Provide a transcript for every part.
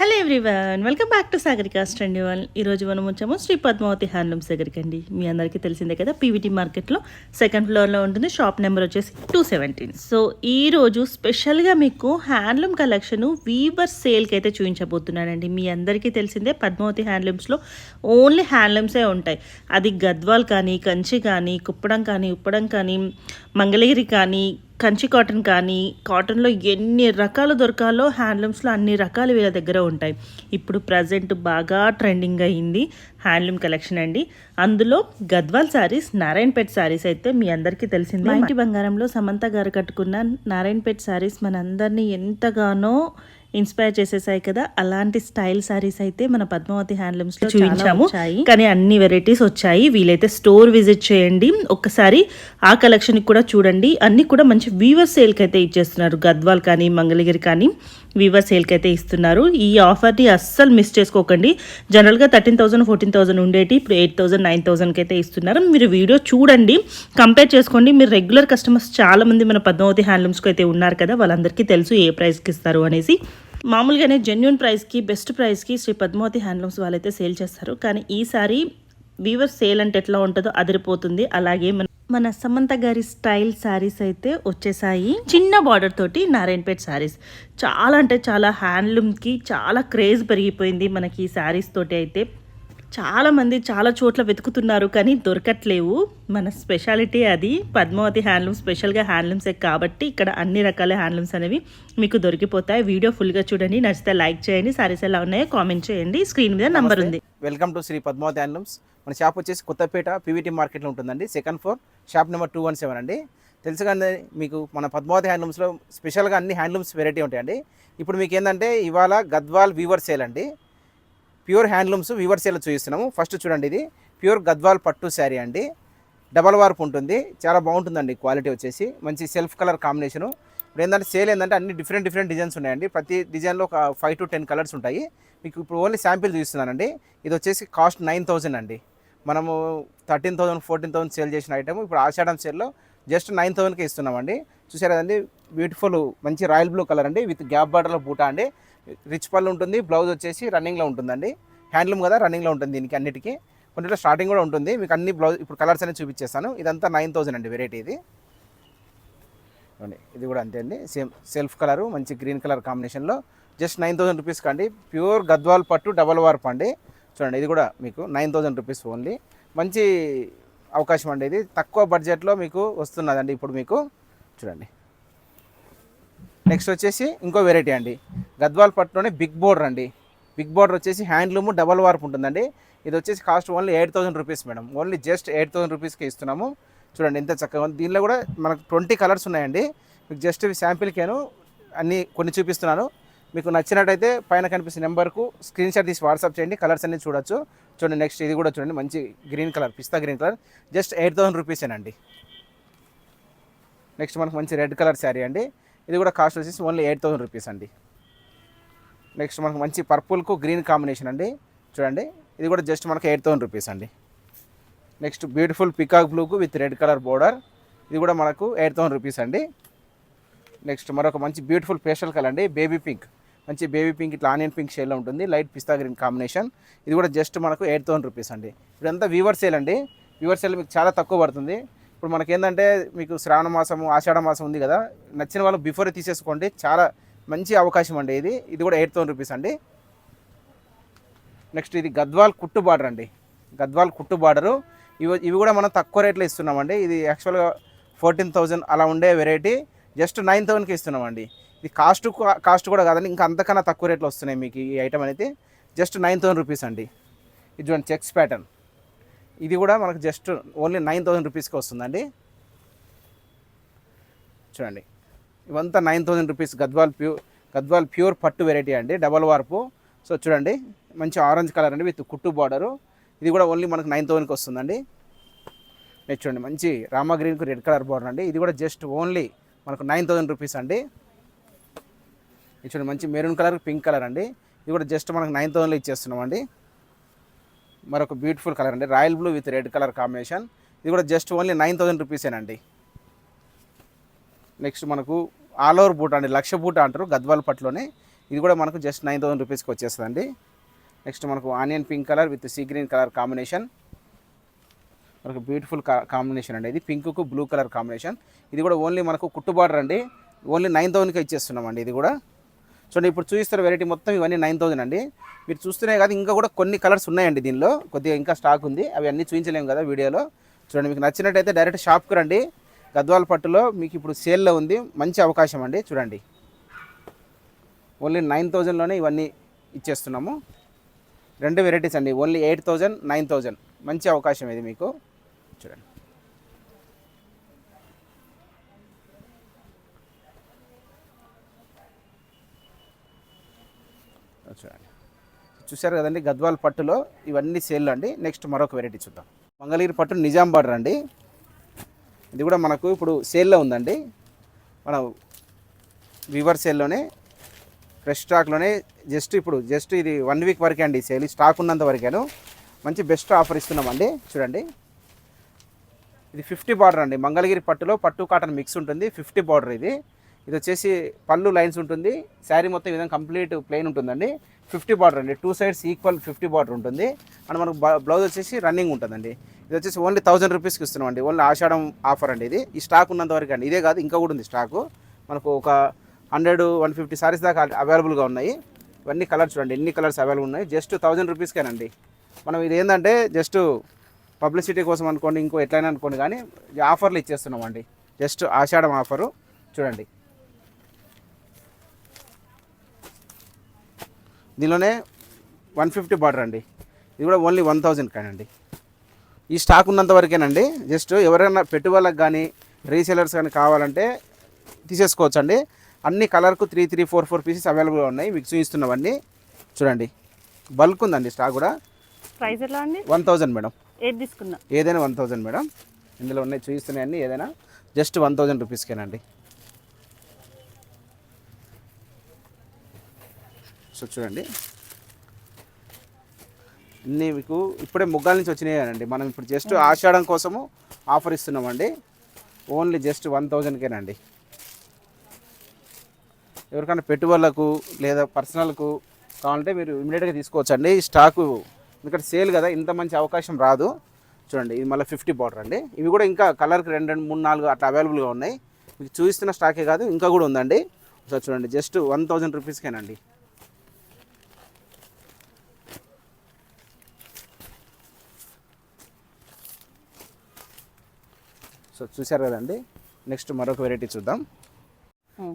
Hello everyone, welcome back to సాగరికాస్ట్ అండి. ఈరోజు మనం వచ్చాము శ్రీ పద్మావతి హ్యాండ్లూమ్స్ దగ్గరికి అండి. మీ అందరికీ తెలిసిందే కదా, పీవీటీ మార్కెట్లో సెకండ్ ఫ్లోర్లో ఉంటుంది. షాప్ నెంబర్ వచ్చేసి 217. సో ఈరోజు స్పెషల్గా మీకు హ్యాండ్లూమ్ కలెక్షన్ వీవర్ సేల్కి అయితే చూపించబోతున్నానండి. మీ అందరికీ తెలిసిందే పద్మావతి హ్యాండ్లూమ్స్లో ఓన్లీ హ్యాండ్లూమ్సే ఉంటాయి. అది గద్వాల్ కానీ, కంచి కానీ, కుప్పడం కానీ, ఉప్పడం కానీ, మంగళగిరి కానీ, కంచి కాటన్ కానీ, కాటన్లో ఎన్ని రకాలు దొరకాలో హ్యాండ్లూమ్స్లో అన్ని రకాలు వీళ్ళ దగ్గర ఉంటాయి. ఇప్పుడు ప్రజెంట్ బాగా ట్రెండింగ్ అయ్యింది హ్యాండ్లూమ్ కలెక్షన్ అండి. అందులో గద్వాల్ శారీస్, నారాయణపేట్ శారీస్ అయితే మీ అందరికీ తెలిసిందే. ఇంటి బంగారంలో సమంత గారు కట్టుకున్న నారాయణపేట్ శారీస్ మనందరినీ ఎంతగానో ఇన్స్పైర్ చేసేసాయి కదా. అలాంటి స్టైల్ సారీస్ అయితే మన పద్మావతి హ్యాండ్లూమ్స్ లో చూపించాము, కానీ అన్ని వెరైటీస్ వచ్చాయి. వీలైతే స్టోర్ విజిట్ చేయండి, ఒక్కసారి ఆ కలెక్షన్ కూడా చూడండి. అన్ని కూడా మంచి వీవర్ సేల్కి అయితే ఇచ్చేస్తున్నారు. గద్వాల్ కానీ, మంగళగిరి కానీ వీవర్ సేల్కి అయితే ఇస్తున్నారు. ఈ ఆఫర్ని అస్సలు మిస్ చేసుకోకండి. జనరల్గా 13,000 14,000 ఉండేటి ఇప్పుడు 8,000 9,000కి అయితే ఇస్తున్నారు. మీరు వీడియో చూడండి, కంపేర్ చేసుకోండి. మీరు రెగ్యులర్ కస్టమర్స్ చాలామంది మన పద్మావతి హ్యాండ్లూమ్స్కి అయితే ఉన్నారు కదా, వాళ్ళందరికీ తెలుసు ఏ ప్రైస్కి ఇస్తారు అనేసి. మామూలుగానే జెన్యున్ ప్రైస్కి, బెస్ట్ ప్రైస్కి శ్రీ పద్మావతి హ్యాండ్లూమ్స్ వాళ్ళైతే సేల్ చేస్తారు. కానీ ఈసారి వీవర్ సేల్ అంటే ఎట్లా ఉంటుందో అదిరిపోతుంది. అలాగే మన సమంత గారి స్టైల్ శారీస్ అయితే వచ్చేసాయి. చిన్న బార్డర్ తోటి నారాయణపేట్ శారీస్ చాలా అంటే చాలా హ్యాండ్లూమ్కి చాలా క్రేజ్ పెరిగిపోయింది మనకి ఈ శారీస్ తోటి. అయితే చాలామంది చాలా చోట్ల వెతుకుతున్నారు కానీ దొరకట్లేవు. మన స్పెషాలిటీ అది. పద్మావతి హ్యాండ్లూమ్ స్పెషల్గా హ్యాండ్లూమ్సే కాబట్టి ఇక్కడ అన్ని రకాల హ్యాండ్లూమ్స్ అనేవి మీకు దొరికిపోతాయి. వీడియో ఫుల్గా చూడండి, నచ్చితే లైక్ చేయండి. సారీస్ ఎలా ఉన్నాయో కామెంట్ చేయండి. స్క్రీన్ మీద నంబర్ ఉంది. Welcome to Shri Padmavathi handlooms. మన షాప్ వచ్చేసి కొత్తపేట పీవీటీ మార్కెట్లో ఉంటుందండి. సెకండ్ ఫ్లోర్, షాప్ నెంబర్ 217 అండి. తెలుసు కానీ మీకు మన పద్మావతి హ్యాండ్లూమ్స్లో స్పెషల్గా అన్ని హ్యాండ్లూమ్స్ వెరైటీ ఉంటాయండి. ఇప్పుడు మీకు ఏంటంటే ఇవాళ గద్వాల్ వీవర్ సేల్ అండి. ప్యూర్ హ్యాండ్లూమ్స్ వీవర్ సేల్ చూపిస్తున్నాము. ఫస్ట్ చూడండి, ఇది ప్యూర్ గద్వాల్ పట్టు శారీ అండి. డబల్ వార్ప్ ఉంటుంది, చాలా బాగుంటుందండి. క్వాలిటీ వచ్చేసి మంచి సెల్ఫ్ కలర్ కాంబినేషను. ఇప్పుడు ఏంటంటే సేల్ ఏంటంటే అన్ని డిఫరెంట్ డిజైన్స్ ఉన్నాయండి. ప్రతి డిజైన్లో ఒక 5 to 10 కలర్స్ ఉంటాయి. మీకు ఇప్పుడు ఓన్లీ శాంపిల్ చూస్తున్నానండి. ఇది వచ్చేసి కాస్ట్ 9,000 అండి. మనము 13,000 14,000 సేల్ చేసిన ఐటమ్ ఇప్పుడు ఆషాఢం సేల్లో జస్ట్ 9,000కి ఇస్తున్నామండి. చూసారు కదండి, బ్యూటిఫుల్ మంచి రాయల్ బ్లూ కలర్ అండి, విత్ గ్యాప్ బార్డర్లో బూటా అండి. రిచ్ పళ్ళు ఉంటుంది. బ్లౌజ్ వచ్చేసి రన్నింగ్లో ఉంటుందండి. హ్యాండ్లూమ్ కదా, రన్నింగ్లో ఉంటుంది. దీనికి అన్నిటికీ కొన్నిట్లో స్టార్టింగ్ కూడా ఉంటుంది. మీకు అన్ని బ్లౌజ్ ఇప్పుడు కలర్స్ అనేది చూపించేస్తాను. ఇదంతా 9,000 అండి వెరైటీ ఇది. ఇది కూడా అంతే అండి, సేమ్ సెల్ఫ్ కలరు మంచి గ్రీన్ కలర్ కాంబినేషన్లో జస్ట్ 9,000 రూపీస్కి అండి. ప్యూర్ గద్వాల్ పట్టు డబల్ వార్ప్ అండి. చూడండి, ఇది కూడా మీకు 9,000 రూపీస్ ఓన్లీ. మంచి అవకాశం అండి ఇది. తక్కువ బడ్జెట్లో మీకు వస్తున్నదండి ఇప్పుడు మీకు. చూడండి, నెక్స్ట్ వచ్చేసి ఇంకో వెరైటీ అండి. గద్వాల్ పట్టులోనే బిగ్ బోర్డర్ అండి. బిగ్ బోర్డర్ వచ్చేసి హ్యాండ్లూమ్ డబల్ వార్ప్ ఉంటుందండి. ఇది వచ్చేసి cost only 8,000 rupees madam. Only just 8,000 రూపీస్కి ఇస్తున్నాము. చూడండి ఎంత చక్కగా ఉంది. దీనిలో కూడా మనకు 20 కలర్స్ ఉన్నాయండి. మీకు జస్ట్ శాంపిల్కేను కొన్ని చూపిస్తున్నాను. మీకు నచ్చినట్టయితే పైన కనిపిస్తున్న నెంబర్కు స్క్రీన్ షాట్ తీసి వాట్సాప్ చేయండి. కలర్స్ అన్ని చూడొచ్చు. చూడండి, నెక్స్ట్ ఇది కూడా చూడండి, మంచి గ్రీన్ కలర్, పిస్తా గ్రీన్ కలర్, జస్ట్ 8,000 రూపీసేనండి. నెక్స్ట్ మనకు మంచి రెడ్ కలర్ శారీ అండి. ఇది కూడా కాస్ట్ వచ్చేసి ఓన్లీ 8,000 రూపీస్ అండి. నెక్స్ట్ మనకు మంచి పర్పుల్కు గ్రీన్ కాంబినేషన్ అండి. చూడండి, ఇది కూడా జస్ట్ మనకు 8,000 రూపీస్ అండి. నెక్స్ట్ బ్యూటిఫుల్ పికాక్ బ్లూకు విత్ రెడ్ కలర్ బోర్డర్, ఇది కూడా మనకు 8,000 రూపీస్ అండి. నెక్స్ట్ మరొక మంచి బ్యూటిఫుల్ పేస్టల్ కలర్ అండి, బేబీ పింక్. మంచి బేబీ పింక్ ఇట్లా ఆనియన్ పింక్ షేడ్లో ఉంటుంది, లైట్ పిస్తా గ్రీన్ కాంబినేషన్. ఇది కూడా జస్ట్ మనకు 8,000 రూపీస్ అండి. ఇదంతా వీవర్ సేల్ అండి. వీవర్ సేల్ మీకు చాలా తక్కువ పడుతుంది. ఇప్పుడు మనకి ఏంటంటే మీకు శ్రావణ మాసము, ఆషాఢ మాసం ఉంది కదా, నచ్చిన వాళ్ళు బిఫోరే తీసేసుకోండి. చాలా మంచి అవకాశం అండి ఇది. ఇది కూడా 8,000 రూపీస్ అండి. నెక్స్ట్ ఇది గద్వాల్ కుట్టు బార్డర్ అండి. గద్వాల్ కుట్టు బార్డరు ఇవి కూడా మనం తక్కువ రేట్లో ఇస్తున్నామండి. ఇది యాక్చువల్గా 14,000 అలా ఉండే వెరైటీ జస్ట్ 9,000కి ఇస్తున్నామండి. ఇది కాస్ట్ కూడా కాదండి, ఇంకా అంతకన్నా తక్కువ రేట్లో వస్తున్నాయి మీకు ఈ ఐటమ్ అనేది. జస్ట్ 9,000 రూపీస్ అండి. ఇది చూడండి, చెక్స్ ప్యాటర్న్. ఇది కూడా మనకు జస్ట్ ఓన్లీ 9,000 రూపీస్కి వస్తుందండి. చూడండి, ఇవంతా 9,000 రూపీస్ గద్వాల్ ప్యూర్ పట్టు వెరైటీ అండి, డబల్ వార్పు. సో చూడండి, మంచి ఆరెంజ్ కలర్ అండి విత్ కుట్టు బార్డరు. ఇది కూడా ఓన్లీ మనకు 9,000కి వస్తుందండి. నెక్స్ట్ చూడండి, మంచి రామా గ్రీన్కు రెడ్ కలర్ బార్డర్ అండి. ఇది కూడా జస్ట్ ఓన్లీ మనకు 9,000 రూపీస్ అండి. ఇది చూడండి, మంచి మెరూన్ కలర్ పింక్ కలర్ అండి. ఇది కూడా జస్ట్ మనకు 9,000లో ఇచ్చేస్తున్నాం అండి. మరొక బ్యూటిఫుల్ కలర్ అండి, royal blue with red colour combination. ఇది కూడా జస్ట్ ఓన్లీ 9,000 రూపీసేనండి. నెక్స్ట్ మనకు ఆల్ ఓవర్ బూట అండి, లక్ష బూట అంటారు గద్వాల్ పట్టులోనే. ఇది కూడా మనకు జస్ట్ 9000 రూపీస్కి వచ్చేస్తుందండి. నెక్స్ట్ మనకు onion pink colour with sea green colour combination, మనకు బ్యూటిఫుల్ కాంబినేషన్ అండి. ఇది పింక్కు బ్లూ కలర్ కాంబినేషన్. ఇది కూడా ఓన్లీ మనకు కుట్టు బార్డర్ అండి, ఓన్లీ 9000కి ఇచ్చేస్తున్నామండి. ఇది కూడా చూడండి, ఇప్పుడు చూపిస్తున్న వెరైటీ మొత్తం ఇవన్నీ 9000 అండి. మీరు చూస్తూనే కాదు, ఇంకా కూడా కొన్ని కలర్స్ ఉన్నాయండి దీనిలో, కొద్దిగా ఇంకా స్టాక్ ఉంది. అవి అన్నీ చూపించలేము కదా వీడియోలో. చూడండి, మీకు నచ్చినట్టయితే డైరెక్ట్ షాప్కి రండి. గద్వాల పట్టులో మీకు ఇప్పుడు సేల్లో ఉంది, మంచి అవకాశం అండి. చూడండి, ఓన్లీ 9000లోనే ఇవన్నీ ఇచ్చేస్తున్నాము. 2 వెరైటీస్ అండి, ఓన్లీ 8000, 9000. మంచి అవకాశం ఇది మీకు. చూడండి, చూడండి, చూశారు కదండి, గద్వాల పట్టులో ఇవన్నీ సేల్ అండి. నెక్స్ట్ మరొక వెరైటీ చూద్దాం. మంగళగిరి పట్టు నిజాం బార్డర్ అండి. ఇది కూడా మనకు ఇప్పుడు సేల్లో ఉందండి. మన వీవర్ సేల్లోనే, ఫ్రెష్ స్టాక్లోనే జస్ట్ ఇది 1 వీక్ వరకే అండి సేల్. స్టాక్ ఉన్నంత వరకేను మంచి బెస్ట్ ఆఫర్ ఇస్తున్నామండి. చూడండి, ఇది 50 బార్డర్ అండి. మంగళగిరి పట్టులో పట్టు కాటన్ మిక్స్ ఉంటుంది. 50 బార్డర్ ఇది వచ్చేసి పళ్ళు లైన్స్ ఉంటుంది. శారీ మొత్తం ఈ విధంగా కంప్లీట్ ప్లెయిన్ ఉంటుందండి. 50 బార్డర్ అండి, 2 సైడ్స్ ఈక్వల్ 50 బార్డర్ ఉంటుంది. అండ్ మనకు బ్లౌజ్ వచ్చేసి రన్నింగ్ ఉంటుందండి. ఇది వచ్చేసి ఓన్లీ 1000 రూపీస్కి ఇస్తున్నామండి. ఓన్లీ ఆషాఢం ఆఫర్ అండి ఇది. ఈ స్టాక్ ఉన్నంత వరకు అండి. ఇదే కాదు, ఇంకా కూడా ఉంది స్టాకు. మనకు ఒక 100-150 సారీస్ దాకా అవైలబుల్గా ఉన్నాయి. ఇవన్నీ కలర్స్ చూడండి, ఎన్ని కలర్స్ అవైలబుల్ ఉన్నాయి. జస్ట్ 1000 రూపీస్కేనండి. మనం ఇది ఏంటంటే జస్ట్ పబ్లిసిటీ కోసం అనుకోండి, ఇంకో ఎట్లయినా అనుకోండి, కానీ ఆఫర్లు ఇచ్చేస్తున్నామండి. జస్ట్ ఆషాఢం ఆఫరు. చూడండి, దీనిలోనే 150 బార్డర్ అండి. ఇది కూడా ఓన్లీ 1000 కానండి. ఈ స్టాక్ ఉన్నంత వరకేనండి. జస్ట్ ఎవరైనా పెట్టుబడులకు కానీ రీసేలర్స్ కానీ కావాలంటే తీసేసుకోవచ్చు అండి. అన్ని కలర్కు 3, 4 పీసెస్ అవైలబుల్గా ఉన్నాయి. మీకు చూపిస్తున్నవన్నీ చూడండి, బల్క్ ఉందండి స్టాక్ కూడా. ప్రైస్ ఎలా అండి? 1000 మేడం. ఏది తీసుకున్నా ఏదైనా 1000 మేడం. ఇందులో ఉన్నాయి చూపిస్తున్నాయన్నీ, ఏదైనా జస్ట్ 1000 రూపీస్కేనండి. సో చూడండి, అన్నీ మీకు ఇప్పుడే ముగ్గాల నుంచి వచ్చినాయండి. మనం ఇప్పుడు జస్ట్ ఆషాఢం కోసము ఆఫర్ ఇస్తున్నామండి. ఓన్లీ జస్ట్ 1000కేనండి. ఎవరికైనా పెట్టుబడులకు లేదా పర్సనల్కు కావాలంటే మీరు ఇమీడియట్గా తీసుకోవచ్చండి. ఈ స్టాకు ఎందుకంటే సేల్ కదా, ఇంత మంచి అవకాశం రాదు. చూడండి, ఇది మళ్ళీ 50 బార్డర్ అండి. ఇవి కూడా ఇంకా కలర్కి 2, 3, 4 అట్లా అవైలబుల్గా ఉన్నాయి. మీకు చూపిస్తున్న స్టాకే కాదు, ఇంకా కూడా ఉందండి. సో చూడండి, జస్ట్ 1000 రూపీస్కేనండి. సో చూశారు కదండి. నెక్స్ట్ మరొక వెరైటీ చూద్దాం.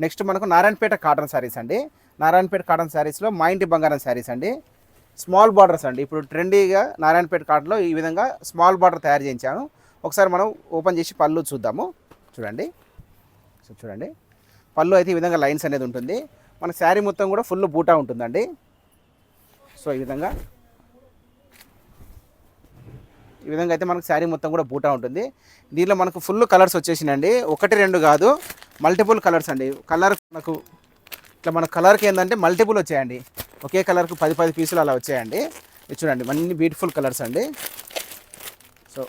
నెక్స్ట్ మనకు నారాయణపేట కాటన్ శారీస్ అండి. నారాయణపేట కాటన్ శారీస్లో మా ఇంటి బంగారం శారీస్ అండి. స్మాల్ బార్డర్స్ అండి. ఇప్పుడు ట్రెండీగా నారాయణపేట కాటన్లో ఈ విధంగా స్మాల్ బార్డర్ తయారు చేయించాను. ఒకసారి మనం ఓపెన్ చేసి పళ్ళు చూద్దాము. చూడండి, సో చూడండి, పళ్ళు అయితే ఈ విధంగా లైన్స్ అనేది ఉంటుంది. మన శారీ మొత్తం కూడా ఫుల్ బూటా ఉంటుందండి. సో ఈ విధంగా అయితే మనకు శారీ మొత్తం కూడా బూటా ఉంటుంది. దీనిలో మనకు ఫుల్ కలర్స్ వచ్చేసినాయండి. 1, 2 కాదు, మల్టిపుల్ కలర్స్ అండి. కలర్ మనకు ఇట్లా మన కలర్కి ఏంటంటే మల్టిపుల్ వచ్చాయండి. ఒకే కలర్కు 10 పీసులు అలా వచ్చాయండి. ఇది చూడండి, అన్ని బ్యూటిఫుల్ కలర్స్ అండి. సో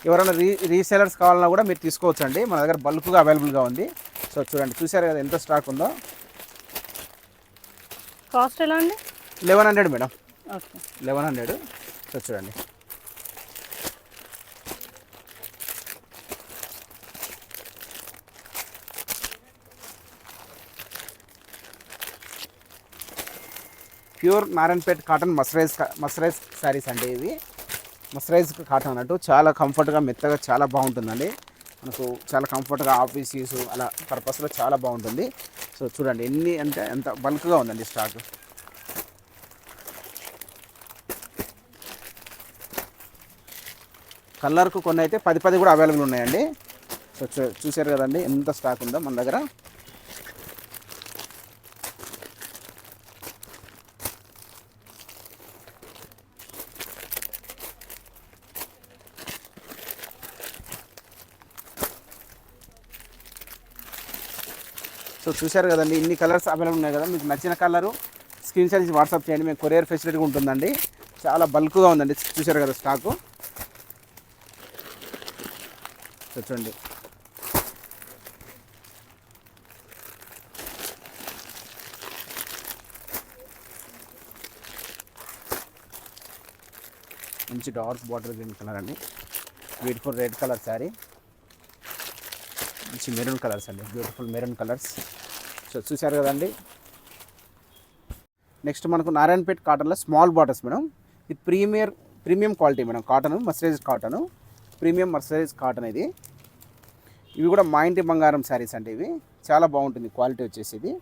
ఎవరైనా రీసేలర్స్ కావాలన్నా కూడా మీరు తీసుకోవచ్చు అండి. మన దగ్గర బల్క్గా అవైలబుల్గా ఉంది. సో చూడండి, చూసారు కదా ఎంత స్టాక్ ఉందో. కాస్ట్ ఎలా అండి? 1100 మేడం. ఓకే, 1100. సో చూడండి, ప్యూర్ నారాయణపేట కాటన్ మస్రైజ్ శారీస్ అండి. ఇవి మస్రైజ్ కాటన్ అన్నట్టు చాలా కంఫర్ట్గా మెత్తగా చాలా బాగుంటుందండి. మనకు చాలా కంఫర్ట్గా ఆఫీస్ యూస్ అలా పర్పస్లో చాలా బాగుంటుంది. సో చూడండి, ఎన్ని అంటే ఎంత బల్క్గా ఉందండి స్టాక్. కలర్కు కొన్ని అయితే 10 కూడా అవైలబుల్ ఉన్నాయండి. సో చూసారు కదండి ఎంత స్టాక్ ఉందో మన దగ్గర. సో చూశారు కదండి, ఇన్ని కలర్స్ అవైలబుల్ ఉన్నాయి కదా. మీకు నచ్చిన కలరు స్క్రీన్ షాట్ ఇచ్చి వాట్సాప్ చేయండి. మేము కొరియర్ ఫెసిలిటీ ఉంటుందండి. చాలా బల్క్గా ఉందండి. చూశారు కదా స్టాకు. చూడండి, మంచి డార్క్ బార్డర్ గ్రీన్ కలర్ అండి, బ్యూటిఫుల్ రెడ్ కలర్ శారీ, మంచి మెరూన్ కలర్స్ అండి, బ్యూటిఫుల్ మెరూన్ కలర్స్. సో చూసారు కదండి. నెక్స్ట్ మనకు నారాయణపేట్ కాటన్లో స్మాల్ బార్డర్స్ మేడం. ఇది premium quality madam. Cotton mercerise cotton, premium mercerise cotton ఇది. ఇవి కూడా మా ఇంటి బంగారం శారీస్ అండి. ఇవి చాలా బాగుంటుంది క్వాలిటీ వచ్చేసి. ఇది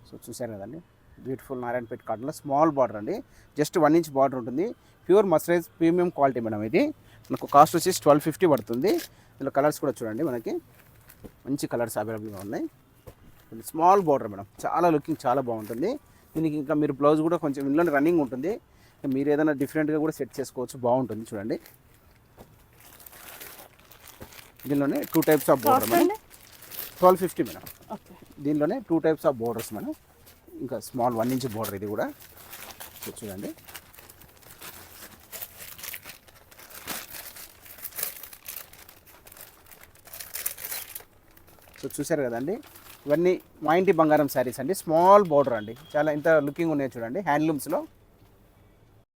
సో చూసారు కదండి, బ్యూటిఫుల్ నారాయణపేట్ కాటన్లో స్మాల్ బార్డర్ అండి, జస్ట్ 1 ఇంచ్ బార్డర్ ఉంటుంది. Pure mercerise premium quality madam. ఇది మనకు కాస్ట్ వచ్చేసి 1250 పడుతుంది. ఇందులో కలర్స్ కూడా చూడండి, మనకి మంచి కలర్స్ అవైలబుల్గా ఉన్నాయి. స్మాల్ బార్డర్ మేడం, చాలా లుకింగ్ చాలా బాగుంటుంది. దీనికి ఇంకా మీరు బ్లౌజ్ కూడా కొంచెం ఇందులో రన్నింగ్ ఉంటుంది. మీరు ఏదైనా డిఫరెంట్గా కూడా సెట్ చేసుకోవచ్చు, బాగుంటుంది చూడండి. దీనిలోనే 2 types of border madam. 1250 madam. దీనిలోనే 2 టైప్స్ ఆఫ్ బోర్డర్స్ మేడం. ఇంకా స్మాల్ 1 ఇంచ్ బోర్డర్ ఇది కూడా. చూడండి, సో చూసారు కదండి. ఇవన్నీ మా ఇంటి బంగారం శారీస్ అండి, స్మాల్ బోర్డర్ అండి, చాలా ఇంత లుకింగ్ ఉన్నాయి చూడండి. హ్యాండ్లూమ్స్లో